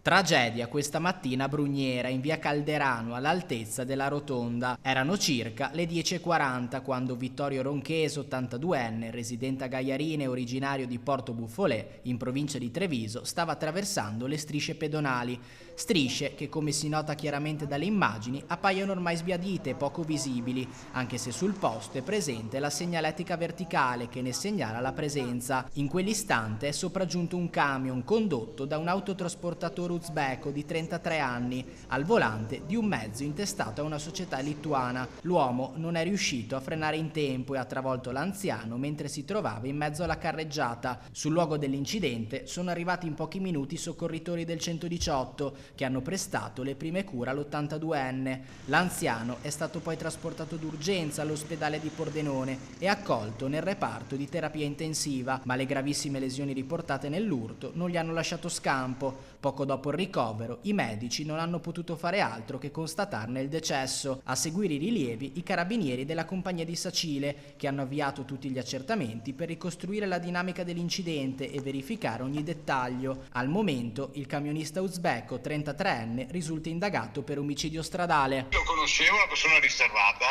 Tragedia questa mattina a Brugnera, in via Calderano, all'altezza della rotonda. Erano circa le 10:40 quando Vittorio Ronchese, 82enne, residente a Gaiarine e originario di Porto Buffolè, in provincia di Treviso, stava attraversando le strisce pedonali. Strisce che, come si nota chiaramente dalle immagini, appaiono ormai sbiadite e poco visibili, anche se sul posto è presente la segnaletica verticale che ne segnala la presenza. In quell'istante è sopraggiunto un camion condotto da un autotrasportatore uzbeko di 33 anni al volante di un mezzo intestato a una società lituana. L'uomo non è riuscito a frenare in tempo e ha travolto l'anziano mentre si trovava in mezzo alla carreggiata. Sul luogo dell'incidente sono arrivati in pochi minuti i soccorritori del 118 che hanno prestato le prime cure all'82enne. L'anziano è stato poi trasportato d'urgenza all'ospedale di Pordenone e accolto nel reparto di terapia intensiva, ma le gravissime lesioni riportate nell'urto non gli hanno lasciato scampo. Poco dopo il ricovero, i medici non hanno potuto fare altro che constatarne il decesso. A seguire i rilievi, i carabinieri della compagnia di Sacile, che hanno avviato tutti gli accertamenti per ricostruire la dinamica dell'incidente e verificare ogni dettaglio. Al momento, il camionista uzbeko, 33enne, risulta indagato per omicidio stradale. Lo conoscevo, una persona riservata,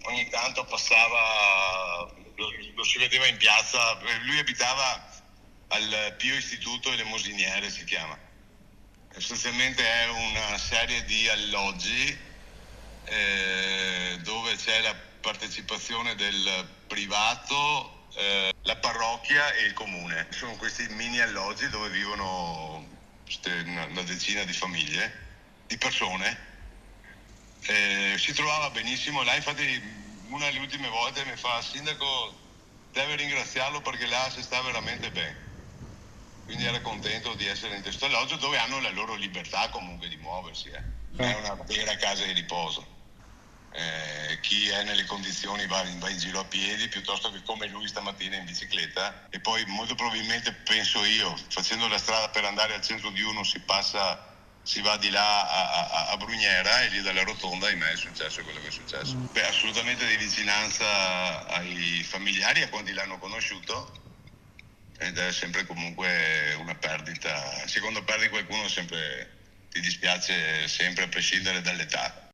ogni tanto passava, lo si vedeva in piazza, lui abitava al Pio Istituto Elemosiniere, si chiama. Sostanzialmente è una serie di alloggi dove c'è la partecipazione del privato, la parrocchia e il comune. Sono questi mini alloggi dove vivono una decina di famiglie, di persone. Si trovava benissimo là, infatti una delle ultime volte mi fa: sindaco, deve ringraziarlo perché là si sta veramente bene. Quindi era contento di essere in questo alloggio dove hanno la loro libertà comunque di muoversi. È una vera casa di riposo. Chi è nelle condizioni va in giro a piedi piuttosto che come lui stamattina in bicicletta, e poi molto probabilmente, penso io, facendo la strada per andare al centro di uno si va di là a Brugnera, e lì dalla rotonda, ahimè, è successo quello che è successo. Beh, assolutamente di vicinanza ai familiari, a quanti l'hanno conosciuto, ed è sempre comunque una perdita. Se quando perdi qualcuno sempre ti dispiace, sempre, a prescindere dall'età.